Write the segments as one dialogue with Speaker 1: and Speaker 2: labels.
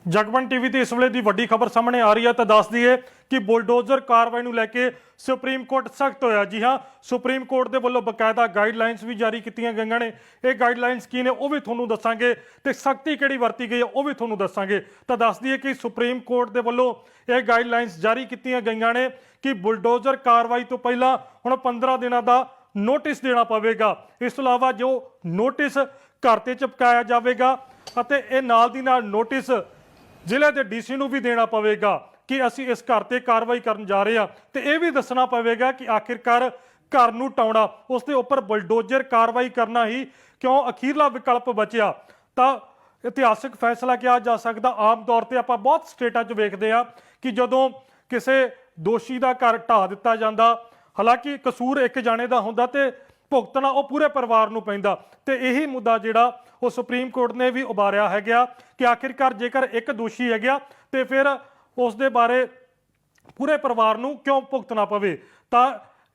Speaker 1: Jagbani TV ਤੇ ਇਸ ਵੇਲੇ ਦੀ ਵੱਡੀ ਖਬਰ ਸਾਹਮਣੇ ਆ ਰਹੀ ਹੈ ਤਾਂ ਦੱਸ ਦਈਏ ਕਿ ਬੁਲਡੋਜ਼ਰ ਕਾਰਵਾਈ ਨੂੰ ਲੈ ਕੇ ਸੁਪਰੀਮ ਕੋਰਟ ਸਖਤ ਹੋਇਆ। ਜੀ ਹਾਂ, ਸੁਪਰੀਮ ਕੋਰਟ ਦੇ ਵੱਲੋਂ ਬਕਾਇਦਾ ਗਾਈਡਲਾਈਨਸ ਵੀ ਜਾਰੀ ਕੀਤੀਆਂ ਗਈਆਂ ਨੇ। ਇਹ ਗਾਈਡਲਾਈਨਸ ਕੀ ਨੇ ਉਹ ਵੀ ਤੁਹਾਨੂੰ ਦੱਸਾਂਗੇ ਤੇ ਸਖਤੀ ਕਿਹੜੀ ਵਰਤੀ ਗਈ ਹੈ ਉਹ ਵੀ ਤੁਹਾਨੂੰ ਦੱਸਾਂਗੇ। ਤਾਂ ਦੱਸ ਦਈਏ ਕਿ ਸੁਪਰੀਮ ਕੋਰਟ ਦੇ ਵੱਲੋਂ ਇਹ ਗਾਈਡਲਾਈਨਸ ਜਾਰੀ ਕੀਤੀਆਂ ਗਈਆਂ ਨੇ ਕਿ ਬੁਲਡੋਜ਼ਰ ਕਾਰਵਾਈ ਤੋਂ ਪਹਿਲਾਂ ਹੁਣ 15 ਦਿਨਾਂ ਦਾ ਨੋਟਿਸ ਦੇਣਾ ਪਵੇਗਾ। ਇਸ ਤੋਂ ਇਲਾਵਾ ਜੋ ਨੋਟਿਸ ਘਰ ਤੇ ਚਿਪਕਾਇਆ ਜਾਵੇਗਾ ਅਤੇ ਇਹ ਨਾਲ ਦੀ ਨਾਲ ਨੋਟਿਸ ਜ਼ਿਲ੍ਹੇ ਦੇ ਡੀਸੀ ਨੂੰ ਵੀ ਦੇਣਾ ਪਵੇਗਾ ਕਿ ਅਸੀਂ ਇਸ ਘਰ ਤੇ ਕਾਰਵਾਈ ਕਰਨ ਜਾ ਰਹੇ ਹਾਂ ਤੇ ਇਹ ਵੀ ਦੱਸਣਾ ਪਵੇਗਾ ਕਿ ਆਖਿਰਕਾਰ ਘਰ ਨੂੰ ਟਾਉਣਾ ਉਸ ਦੇ ਉੱਪਰ ਬੁਲਡੋਜ਼ਰ ਕਾਰਵਾਈ ਕਰਨਾ ਹੀ ਕਿਉਂ ਅਖੀਰਲਾ ਵਿਕਲਪ ਬਚਿਆ। ਤਾਂ ਇਤਿਹਾਸਕ ਫੈਸਲਾ ਕਿਹਾ ਜਾ ਸਕਦਾ। ਆਮ ਤੌਰ ਤੇ ਆਪਾਂ ਬਹੁਤ ਸਟੇਟਾਂ 'ਚ ਵੇਖਦੇ ਹਾਂ ਕਿ ਜਦੋਂ ਕਿਸੇ ਦੋਸ਼ੀ ਦਾ ਘਰ ਢਾਹ ਦਿੱਤਾ ਜਾਂਦਾ, ਹਾਲਾਂਕਿ ਕਸੂਰ ਇੱਕ ਜਾਣੇ ਦਾ ਹੁੰਦਾ ਤੇ ਭੁਗਤਣਾ ਉਹ ਪੂਰੇ ਪਰਿਵਾਰ ਨੂੰ ਪੈਂਦਾ। ਤੇ ਇਹੀ ਮੁੱਦਾ ਜਿਹੜਾ ਉਹ ਸੁਪਰੀਮ ਕੋਰਟ ਨੇ ਵੀ ਉਭਾਰਿਆ ਹੈਗਾ ਕਿ ਆਖਿਰਕਾਰ ਜੇਕਰ ਇੱਕ ਦੋਸ਼ੀ ਹੈ ਗਿਆ ਤੇ ਫਿਰ ਉਸ ਦੇ ਬਾਰੇ ਪੂਰੇ ਪਰਿਵਾਰ ਨੂੰ ਕਿਉਂ ਭੁਗਤਣਾ ਪਵੇ। ਤਾਂ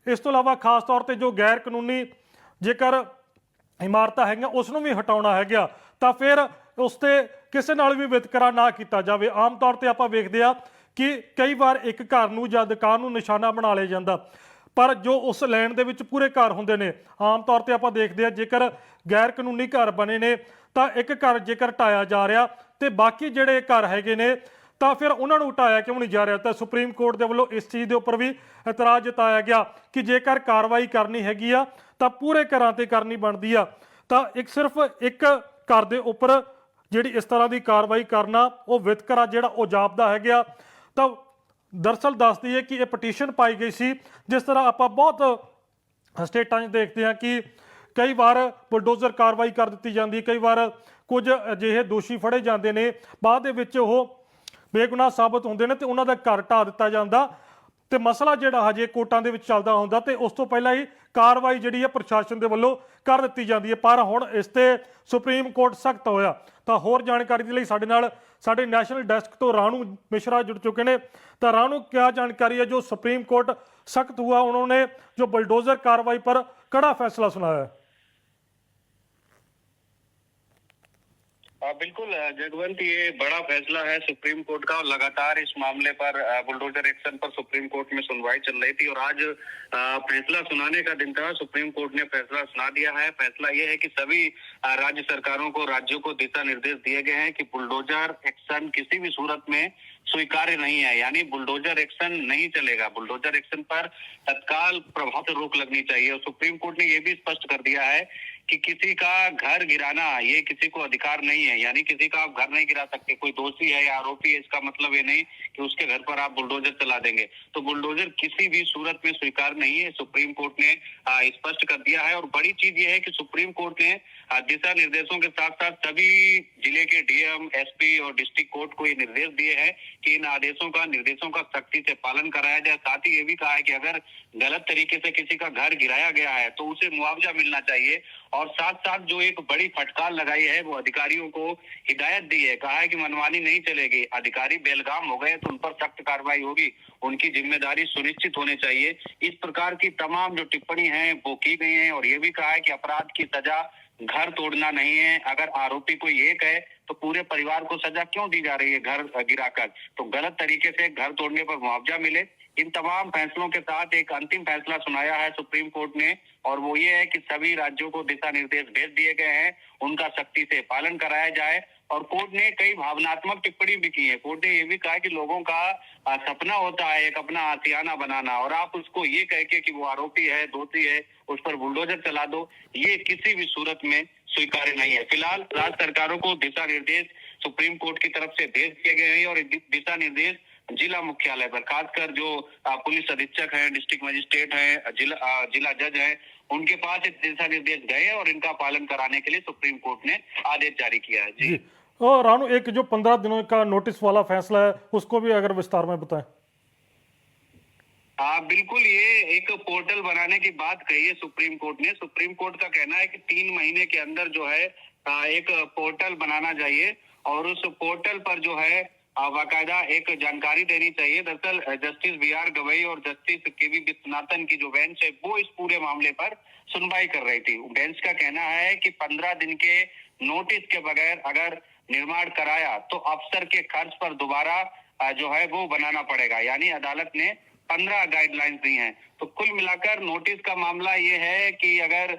Speaker 1: ਇਸ ਤੋਂ ਇਲਾਵਾ ਖਾਸ ਤੌਰ ਤੇ ਜੋ ਗੈਰ ਕਾਨੂੰਨੀ ਜੇਕਰ ਇਮਾਰਤਾਂ ਹੈਗੀਆਂ ਉਸ ਨੂੰ ਵੀ ਹਟਾਉਣਾ ਹੈਗਾ ਤਾਂ ਫਿਰ ਉਸ ਤੇ ਕਿਸੇ ਨਾਲ ਵੀ ਵਿਤਕਰਾ ਨਾ ਕੀਤਾ ਜਾਵੇ। ਆਮ ਤੌਰ ਤੇ ਆਪਾਂ ਵੇਖਦੇ ਆ ਕਿ ਕਈ ਵਾਰ ਇੱਕ ਘਰ ਨੂੰ ਜਾਂ ਦੁਕਾਨ ਨੂੰ ਨਿਸ਼ਾਨਾ ਬਣਾ ਲਿਆ ਜਾਂਦਾ, ਪਰ ਜੋ ਉਸ ਲੈਣ ਦੇ ਵਿੱਚ ਪੂਰੇ ਘਰ ਹੁੰਦੇ ਨੇ। ਆਮ ਤੌਰ ਤੇ ਆਪਾਂ ਦੇਖਦੇ ਆ ਜੇਕਰ ਗੈਰ ਕਾਨੂੰਨੀ ਘਰ ਬਣੇ ਨੇ ਤਾਂ ਇੱਕ ਘਰ ਜੇਕਰ ਢਾਇਆ ਜਾ ਰਿਹਾ ਤੇ ਬਾਕੀ ਜਿਹੜੇ ਘਰ ਹੈਗੇ ਨੇ ਤਾਂ ਫਿਰ ਉਹਨਾਂ ਨੂੰ ਹਟਾਇਆ ਕਿਉਂ ਨਹੀਂ ਜਾ ਰਿਹਾ। ਤਾਂ ਸੁਪਰੀਮ ਕੋਰਟ ਦੇ ਵੱਲੋਂ ਇਸ ਚੀਜ਼ ਦੇ ਉੱਪਰ ਵੀ ਇਤਰਾਜ਼ ਜਤਾਇਆ ਗਿਆ ਕਿ ਜੇਕਰ ਕਾਰਵਾਈ ਕਰਨੀ ਹੈਗੀ ਆ ਤਾਂ ਪੂਰੇ ਘਰਾਂ ਤੇ ਕਰਨੀ ਬਣਦੀ ਆ। ਤਾਂ ਸਿਰਫ ਇੱਕ ਘਰ ਦੇ ਉੱਪਰ ਜਿਹੜੀ ਇਸ ਤਰ੍ਹਾਂ ਦੀ ਕਾਰਵਾਈ ਕਰਨਾ ਉਹ ਵਿਤਕਰਾ ਜਿਹੜਾ ਉਹ ਜਾਪਦਾ ਹੈਗਾ। ਤਾਂ ਦਰਅਸਲ ਦੱਸ ਦਈਏ ਕਿ ਇਹ ਪਟੀਸ਼ਨ ਪਾਈ ਗਈ ਸੀ। ਜਿਸ ਤਰ੍ਹਾਂ ਆਪਾਂ ਬਹੁਤ ਸਟੇਟਾਂ 'ਚ ਦੇਖਦੇ ਹਾਂ ਕਿ ਕਈ ਵਾਰ ਬੁਲਡੋਜ਼ਰ ਕਾਰਵਾਈ ਕਰ ਦਿੱਤੀ ਜਾਂਦੀ, ਕਈ ਵਾਰ ਕੁਝ ਅਜਿਹੇ ਦੋਸ਼ੀ ਫੜੇ ਜਾਂਦੇ ਨੇ ਬਾਅਦ ਦੇ ਵਿੱਚ ਉਹ ਬੇਗੁਨਾਹ ਸਾਬਤ ਹੁੰਦੇ ਨੇ ਤੇ ਉਹਨਾਂ ਦਾ ਘਰ ਢਾਹ ਦਿੱਤਾ ਜਾਂਦਾ ਤੇ ਮਸਲਾ ਜਿਹੜਾ ਹਜੇ ਕੋਰਟਾਂ ਦੇ ਵਿੱਚ ਚੱਲਦਾ ਹੁੰਦਾ ਤੇ ਉਸ ਤੋਂ ਪਹਿਲਾਂ ਹੀ ਕਾਰਵਾਈ ਜਿਹੜੀ ਹੈ ਪ੍ਰਸ਼ਾਸਨ ਦੇ ਵੱਲੋਂ ਕਰ ਦਿੱਤੀ ਜਾਂਦੀ ਹੈ। ਪਰ ਹੁਣ ਇਸ ਤੇ ਸੁਪਰੀਮ ਕੋਰਟ ਸਖਤ ਹੋਇਆ। ਤਾਂ ਹੋਰ ਜਾਣਕਾਰੀ ਦੇ ਲਈ ਸਾਡੇ ਨਾਲ ਸਾਡੇ ਨੈਸ਼ਨਲ ਡੈਸਕ ਤੋਂ ਰਾਣੂ मिश्रा जुड़ चुके हैं। तो रानू, क्या जानकारी है जो सुप्रीम कोर्ट सख्त हुआ, उन्होंने जो बुलडोजर कार्रवाई पर कड़ा फैसला सुनाया है?
Speaker 2: बिल्कुल जगवंत, ये बड़ा फैसला है सुप्रीम कोर्ट का और लगातार इस मामले पर बुलडोजर एक्शन पर सुप्रीम कोर्ट में सुनवाई चल रही थी और आज फैसला सुनाने का दिन था। सुप्रीम कोर्ट ने फैसला सुना दिया है। फैसला ये है कि सभी राज्य सरकारों को, राज्यों को दिशा निर्देश दिए गए हैं कि बुलडोजर एक्शन किसी भी सूरत में स्वीकार्य नहीं है, यानी बुलडोजर एक्शन नहीं चलेगा। बुलडोजर एक्शन पर तत्काल प्रभाव से रोक लगनी चाहिए। और सुप्रीम कोर्ट ने यह भी स्पष्ट कर दिया है कि किसी का घर गिराना ये किसी को अधिकार नहीं है, यानी किसी का आप घर नहीं गिरा सकते। कोई दोषी है या आरोपी है, इसका मतलब ये नहीं कि उसके घर पर आप बुलडोजर चला देंगे। तो बुलडोजर किसी भी सूरत में स्वीकार नहीं है, सुप्रीम कोर्ट ने स्पष्ट कर दिया है। और बड़ी चीज ये है कि सुप्रीम कोर्ट ने दिशा निर्देशों के साथ साथ सभी जिले के डीएम, एसपी और डिस्ट्रिक्ट कोर्ट को ये निर्देश दिए हैं कि इन आदेशों का, निर्देशों का सख्ती से पालन कराया जाए। साथ ही ये भी कहा है कि अगर गलत तरीके से किसी का घर गिराया गया है तो उसे मुआवजा मिलना चाहिए। और साथ साथ जो एक बड़ी फटकार लगाई है वो अधिकारियों को हिदायत दी है, कहा है कि मनमानी नहीं चलेगी। अधिकारी बेलगाम हो गए तो उन पर सख्त कार्रवाई होगी, उनकी जिम्मेदारी सुनिश्चित होने चाहिए। इस प्रकार की तमाम जो टिप्पणी है वो की गई है। और ये भी कहा है कि अपराध की सजा घर तोड़ना नहीं है। अगर आरोपी कोई एक है तो पूरे परिवार को सजा क्यों दी जा रही है घर गिराकर? तो गलत तरीके से घर तोड़ने पर मुआवजा मिले। इन तमाम फैसलों के साथ एक अंतिम फैसला सुनाया है सुप्रीम कोर्ट ने, और वो ये है कि सभी राज्यों को दिशा निर्देश भेज दिए गए हैं, उनका सख्ती से पालन कराया जाए। और कोर्ट ने कई भावनात्मक टिप्पणी भी की है। कोर्ट ने ये भी कहा कि लोगों का सपना होता है एक अपना आशियाना बनाना, और आप उसको ये कह के कि वो आरोपी है, दोषी है, उस पर बुलडोजर चला दो, ये किसी भी सूरत में स्वीकार्य नहीं है। फिलहाल राज्य सरकारों को दिशा निर्देश सुप्रीम कोर्ट की तरफ से भेज दिए गए हैं और दिशा निर्देश जिला मुख्यालय पर, खासकर जो पुलिस अधीक्षक हैं, डिस्ट्रिक्ट मजिस्ट्रेट हैं, जिला जज हैं, उनके पास दिशा निर्देश गए हैं और इनका पालन कराने के लिए सुप्रीम कोर्ट ने आदेश जारी किया है। जी
Speaker 1: और रानू, एक जो 15 दिनों का नोटिस वाला फैसला है उसको भी अगर विस्तार में बताएं।
Speaker 2: हाँ बिल्कुल, ये एक पोर्टल बनाने की बात कही है सुप्रीम कोर्ट ने। सुप्रीम कोर्ट का कहना है कि 3 महीने के अंदर जो है एक पोर्टल बनाना चाहिए और उस पोर्टल पर जो है बाकायदा एक जानकारी देनी चाहिए। दरअसल जस्टिस बी.आर. गवई और जस्टिस के.वी. विश्वनाथन की जो बेंच है वो इस पूरे मामले पर सुनवाई कर रही थी। बेंच का कहना है कि 15 दिन के नोटिस के बगैर अगर निर्माण कराया तो अफसर के खर्च पर दोबारा जो है वो बनाना पड़ेगा। यानी अदालत ने 15 गाइडलाइंस दी हैं। तो कुल मिलाकर नोटिस का मामला ये है कि अगर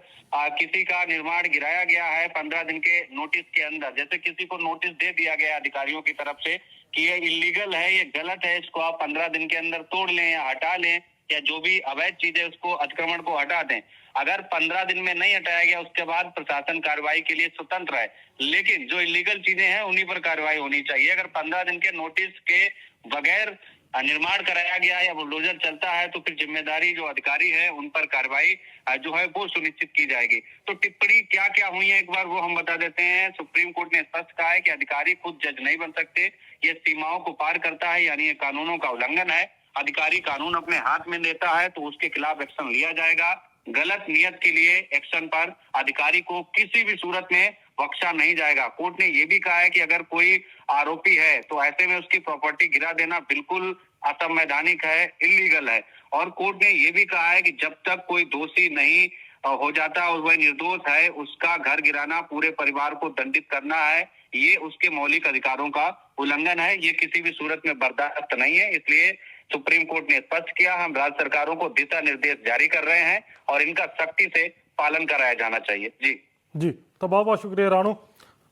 Speaker 2: किसी का निर्माण गिराया गया है 15 दिन के नोटिस के अंदर, जैसे किसी को नोटिस दे दिया गया अधिकारियों की तरफ से कि ये इलीगल है, ये गलत है, इसको आप 15 दिन के अंदर तोड़ लें या हटा लें या जो भी अवैध चीजें उसको अतिक्रमण को हटा दें। अगर 15 दिन में नहीं हटाया गया उसके बाद प्रशासन कार्रवाई के लिए स्वतंत्र है, लेकिन जो इलीगल चीजें हैं उन्हीं पर कार्रवाई होनी चाहिए। अगर 15 दिन के नोटिस के बगैर निर्माण कराया गया या बुलडोजर चलता है तो फिर जिम्मेदारी जो अधिकारी है उन पर कार्रवाई जो है वो सुनिश्चित की जाएगी। तो टिप्पणी क्या क्या हुई है एक बार वो हम बता देते हैं। सुप्रीम कोर्ट ने स्पष्ट कहा है कि अधिकारी खुद जज नहीं बन सकते, ये सीमाओं को पार करता है, यानी ये कानूनों का उल्लंघन है। अधिकारी कानून अपने हाथ में लेता है तो उसके खिलाफ एक्शन लिया जाएगा। गलत नियत के लिए एक्शन पर अधिकारी को किसी भी सूरत में बख्शा नहीं जाएगा। कोर्ट ने ये भी कहा है कि अगर कोई आरोपी है तो ऐसे में उसकी प्रॉपर्टी गिरा देना बिल्कुल असंवैधानिक है, इलीगल है। और कोर्ट ने ये भी कहा है कि जब तक कोई दोषी नहीं हो जाता और वह निर्दोष है, उसका घर गिराना, पूरे परिवार को दंडित करना है, ये उसके मौलिक अधिकारों का उल्लंघन है। ये किसी भी सूरत में बर्दाश्त नहीं है। इसलिए सुप्रीम कोर्ट ने स्पष्ट किया, हम राज्य सरकारों को दिशा निर्देश जारी कर रहे हैं और इनका सख्ती से पालन कराया जाना चाहिए। जी
Speaker 1: तो बहुत बहुत शुक्रिया राणू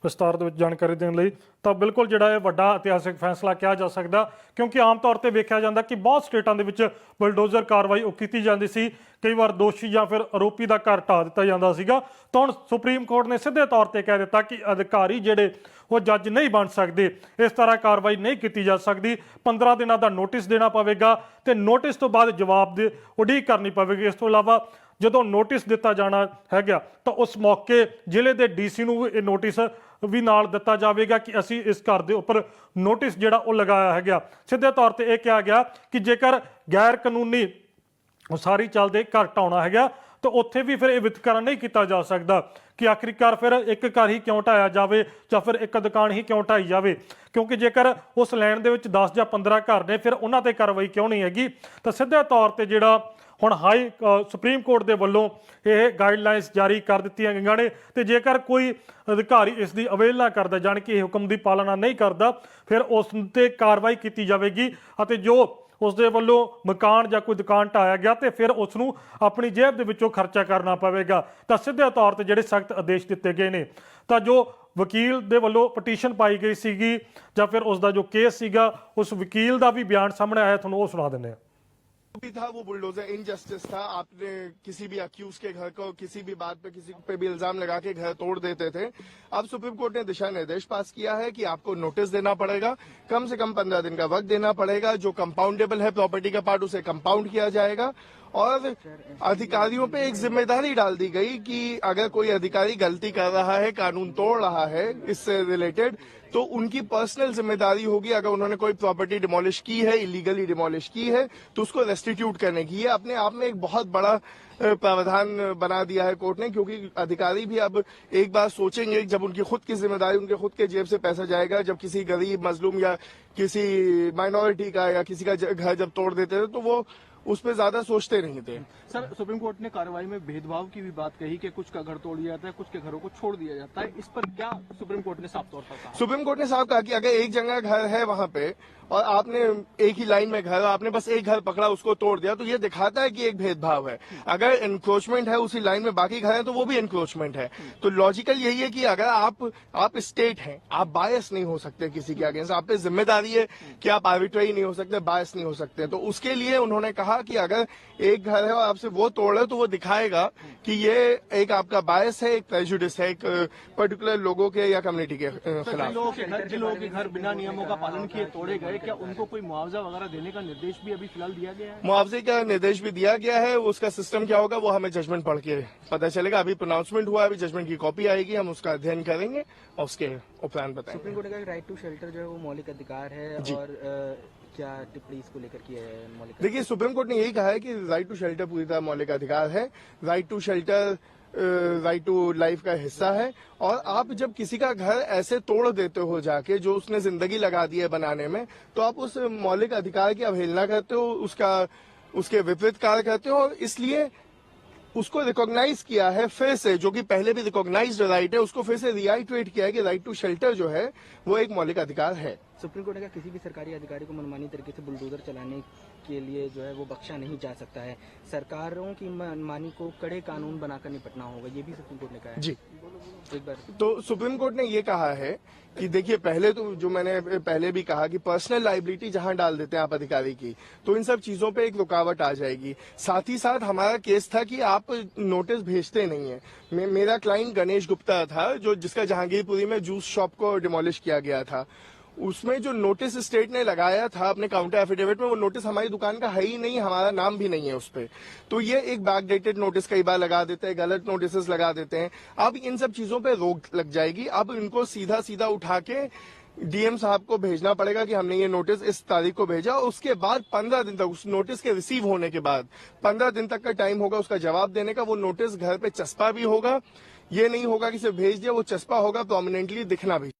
Speaker 1: विस्तार ਦੇ ਵਿੱਚ ਜਾਣਕਾਰੀ ਦੇਣ ਲਈ। ਤਾਂ ਬਿਲਕੁਲ ਜਿਹੜਾ ਇਹ ਵੱਡਾ ਇਤਿਹਾਸਿਕ ਫੈਸਲਾ ਕਿਹਾ ਜਾ ਸਕਦਾ, ਕਿਉਂਕਿ ਆਮ ਤੌਰ ਤੇ ਵੇਖਿਆ ਜਾਂਦਾ ਕਿ ਬਹੁਤ ਸਟੇਟਾਂ ਦੇ ਵਿੱਚ ਬਲਡੋਜ਼ਰ ਕਾਰਵਾਈ ਉਹ ਕੀਤੀ ਜਾਂਦੀ ਸੀ। ਕਈ ਵਾਰ ਦੋਸ਼ੀ ਜਾਂ ਫਿਰ ਆਰੋਪੀ ਦਾ ਘਰ ਢਾਹ ਦਿੱਤਾ ਜਾਂਦਾ ਸੀਗਾ। ਤਾਂ ਹੁਣ ਸੁਪਰੀਮ ਕੋਰਟ ਨੇ ਸਿੱਧੇ ਤੌਰ ਤੇ ਕਹਿ ਦਿੱਤਾ ਕਿ ਅਧਿਕਾਰੀ ਜਿਹੜੇ ਉਹ ਜੱਜ ਨਹੀਂ ਬਣ ਸਕਦੇ, ਇਸ ਤਰ੍ਹਾਂ ਕਾਰਵਾਈ ਨਹੀਂ ਕੀਤੀ ਜਾ ਸਕਦੀ। 15 ਦਿਨਾਂ ਦਾ ਨੋਟਿਸ ਦੇਣਾ ਪਵੇਗਾ ਤੇ ਨੋਟਿਸ ਤੋਂ ਬਾਅਦ ਜਵਾਬ ਦੀ ਉਡੀਕ ਕਰਨੀ ਪਵੇਗੀ। ਇਸ ਤੋਂ ਇਲਾਵਾ ਜਦੋਂ ਨੋਟਿਸ ਦਿੱਤਾ ਜਾਣਾ ਹੈਗਾ ਤਾਂ ਉਸ ਮੌਕੇ ਜ਼ਿਲ੍ਹੇ ਦੇ ਡੀਸੀ ਨੂੰ ਇਹ ਨੋਟਿਸ ਵੀ ਨਾਲ ਦਿੱਤਾ ਜਾਵੇਗਾ ਕਿ ਅਸੀਂ ਇਸ ਘਰ ਦੇ ਉੱਪਰ ਨੋਟਿਸ ਜਿਹੜਾ ਉਹ ਲਗਾਇਆ ਹੈਗਾ। ਸਿੱਧੇ ਤੌਰ ਤੇ ਇਹ ਕਿਹਾ ਗਿਆ ਕਿ ਜੇਕਰ ਗੈਰ ਕਾਨੂੰਨੀ ਉਸਾਰੀ ਚੱਲਦੇ ਘਰ ਢਾਉਣਾ ਹੈਗਾ ਤਾਂ ਉੱਥੇ ਵੀ ਫਿਰ ਇਹ ਵਿਤਕਰਾ ਨਹੀਂ ਕੀਤਾ ਜਾ ਸਕਦਾ ਕਿ ਆਖਿਰਕਾਰ ਫਿਰ ਇੱਕ ਘਰ ਹੀ ਕਿਉਂ ਢਾਇਆ ਜਾਵੇ ਜਾਂ ਫਿਰ ਇੱਕ ਦੁਕਾਨ ਹੀ ਕਿਉਂ ਢਾਈ ਜਾਵੇ, ਕਿਉਂਕਿ ਜੇਕਰ ਉਸ ਲੈਣ ਦੇ ਵਿੱਚ 10 ਜਾਂ 15 ਘਰ ਨੇ ਫਿਰ ਉਹਨਾਂ ਤੇ ਕਾਰਵਾਈ ਕਿਉਂ ਨਹੀਂ ਹੈਗੀ। ਤਾਂ ਸਿੱਧੇ ਤੌਰ ਤੇ ਜਿਹੜਾ ਹੁਣ ਸੁਪਰੀਮ ਕੋਰਟ ਦੇ ਵੱਲੋਂ ਇਹ ਗਾਈਡਲਾਈਨਸ ਜਾਰੀ ਕਰ ਦਿੱਤੀਆਂ ਗਈਆਂ ਨੇ ਤੇ ਜੇਕਰ ਕੋਈ ਅਧਿਕਾਰੀ ਇਸ ਦੀ ਅਵਹੇਲਨਾ ਕਰਦਾ, ਜਾਣੀ ਕਿ ਇਹ ਹੁਕਮ ਦੀ ਪਾਲਣਾ ਨਹੀਂ ਕਰਦਾ, ਫਿਰ ਉਸ ਤੇ ਕਾਰਵਾਈ ਕੀਤੀ ਜਾਵੇਗੀ ਅਤੇ ਜੋ ਉਸ ਦੇ ਵੱਲੋਂ ਮਕਾਨ ਜਾਂ ਕੋਈ ਦੁਕਾਨ ਢਾਇਆ ਗਿਆ ਤੇ ਫਿਰ ਉਸ ਨੂੰ ਆਪਣੀ ਜੇਬ ਦੇ ਵਿੱਚੋਂ ਖਰਚਾ ਕਰਨਾ ਪਵੇਗਾ। ਤਾਂ ਸਿੱਧੇ ਤੌਰ ਤੇ ਜਿਹੜੇ ਸਖਤ ਆਦੇਸ਼ ਦਿੱਤੇ ਗਏ ਨੇ। ਤਾਂ ਜੋ ਵਕੀਲ ਦੇ ਵੱਲੋਂ ਪਟੀਸ਼ਨ ਪਾਈ ਗਈ ਸੀਗੀ ਜਾਂ ਫਿਰ ਉਸ ਦਾ ਜੋ ਕੇਸ ਸੀਗਾ, ਉਸ ਵਕੀਲ ਦਾ ਵੀ ਬਿਆਨ ਸਾਹਮਣੇ ਆਇਆ, ਤੁਹਾਨੂੰ ਉਹ ਸੁਣਾ ਦਿੰਦੇ ਹਾਂ।
Speaker 3: भी था वो बुलडोजर इनजस्टिस था। आपने किसी भी अक्यूज के घर को किसी भी बात पे किसी पे भी इल्जाम लगा के घर तोड़ देते थे। अब सुप्रीम कोर्ट ने दिशा निर्देश पास किया है कि आपको नोटिस देना पड़ेगा, कम से कम 15 दिन का वक्त देना पड़ेगा। जो कंपाउंडेबल है प्रॉपर्टी का पार्ट उसे कंपाउंड किया जाएगा और अधिकारियों पे एक जिम्मेदारी डाल दी गई कि अगर कोई अधिकारी गलती कर रहा है, कानून तोड़ रहा है इससे रिलेटेड, तो उनकी पर्सनल जिम्मेदारी होगी। अगर उन्होंने कोई प्रॉपर्टी डिमोलिश की है, इलीगली डिमोलिश की है, तो उसको रेस्टिट्यूट करने की। ये अपने आप में एक बहुत बड़ा प्रावधान बना दिया है कोर्ट ने, क्योंकि अधिकारी भी अब एक बार सोचेंगे जब उनकी खुद की जिम्मेदारी, उनके खुद के जेब से पैसा जाएगा। जब किसी गरीब मजलूम या किसी माइनॉरिटी का या किसी का घर जब तोड़ देते थे तो वो उस पर ज्यादा सोचते नहीं थे।
Speaker 4: सर, सुप्रीम कोर्ट ने कार्रवाई में भेदभाव की भी बात कही कि कुछ का घर तोड़ दिया जाता है, कुछ के घरों को छोड़ दिया जाता है। इस पर क्या सुप्रीम कोर्ट ने साफ तौर पर कहा?
Speaker 3: सुप्रीम कोर्ट ने साफ कहा कि अगर एक जगह घर है वहां पे और आपने एक ही लाइन में घर, आपने बस एक घर पकड़ा उसको तोड़ दिया, तो ये दिखाता है कि एक भेदभाव है। अगर एनक्रोचमेंट है उसी लाइन में बाकी घर है तो वो भी एनक्रोचमेंट है। तो लॉजिकल यही है कि अगर आप स्टेट हैं, आप बायस नहीं हो सकते किसी के अगेंस्ट, आप पे जिम्मेदारी है कि आप आर्बिट्रेरी नहीं हो सकते, बायस नहीं हो सकते। तो उसके लिए उन्होंने कहा कि अगर एक घर है और आपसे वो तोड़ है तो वो दिखाएगा कि ये एक आपका बायस है, एक प्रेजुडिस है, एक पर्टिकुलर लोगों के या कम्युनिटी के खिलाफ।
Speaker 4: जिन लोगों के घर बिना नियमों का पालन किए तोड़े गए, क्या उनको कोई मुआवजा वगैरह देने का निर्देश भी अभी फिलहाल दिया गया है?
Speaker 3: मुआवजे का निर्देश भी दिया गया है। उसका सिस्टम क्या होगा वो हमें जजमेंट पढ़ के पता चलेगा। अभी प्रोनाउंसमेंट हुआ है, अभी जजमेंट की कॉपी आएगी, हम उसका अध्ययन करेंगे और उसके उपरांत बताएंगे।
Speaker 5: सुप्रीम कोर्ट का राइट टू शेल्टर जो है वो मौलिक अधिकार है और क्या टिप्पणी इसको लेकर किया है मौलिक?
Speaker 3: देखिए, सुप्रीम कोर्ट ने यही कहा है कि राइट टू शेल्टर पूरी तरह मौलिक अधिकार है। Right to shelter right to life का हिस्सा है। और आप जब किसी का घर ऐसे तोड़ देते हो जाके, जो उसने जिंदगी लगा दी है बनाने में, तो आप उस मौलिक अधिकार की अवहेलना करते हो, उसके विपरीत कार्य करते हो। और इसलिए उसको रिकॉग्नाइज किया है फिर से, जो कि पहले भी रिकॉग्नाइज्ड राइट है, उसको फिर से रिआइट्रेट किया है कि राइट टू शेल्टर जो है वो एक मौलिक अधिकार है।
Speaker 5: सुप्रीम कोर्ट ने कहा किसी भी सरकारी अधिकारी को मनमानी तरीके से बुलडोजर चलाने के लिए जो है वो बख्शा नहीं जा सकता है। सरकारों की मनमानी को कड़े कानून बनाकर निपटना होगा, ये भी सुप्रीम कोर्ट ने कहा है।
Speaker 3: जी,
Speaker 5: एक बार
Speaker 3: तो सुप्रीम कोर्ट ने ये कहा है कि देखिए, पहले तो जो मैंने पहले भी कहा कि पर्सनल लाइबिलिटी जहां डाल देते हैं आप अधिकारी की, तो इन सब चीजों पे एक रुकावट आ जाएगी। साथ ही साथ हमारा केस था कि आप नोटिस भेजते नहीं है। मेरा क्लाइंट गणेश गुप्ता था, जो जिसका जहांगीरपुरी में जूस शॉप को डिमोलिश किया गया था। उसमें जो नोटिस स्टेट ने लगाया था अपने काउंटर एफिडेविट में, वो नोटिस हमारी दुकान का है ही नहीं, हमारा नाम भी नहीं है उस पे। तो ये एक बैकडेटेड नोटिस कई बार लगा देते हैं, गलत नोटिस लगा देते हैं। अब इन सब चीजों पे रोक लग जाएगी। अब इनको सीधा सीधा उठा के डीएम साहब को भेजना पड़ेगा कि हमने ये नोटिस इस तारीख को भेजा। उसके बाद 15 दिन तक, उस नोटिस के रिसीव होने के बाद 15 दिन तक का टाइम होगा उसका जवाब देने का। वो नोटिस घर पे चस्पा भी होगा, ये नहीं होगा कि सिर्फ भेज दिया, वो चस्पा होगा, प्रोमिनेंटली दिखना भी।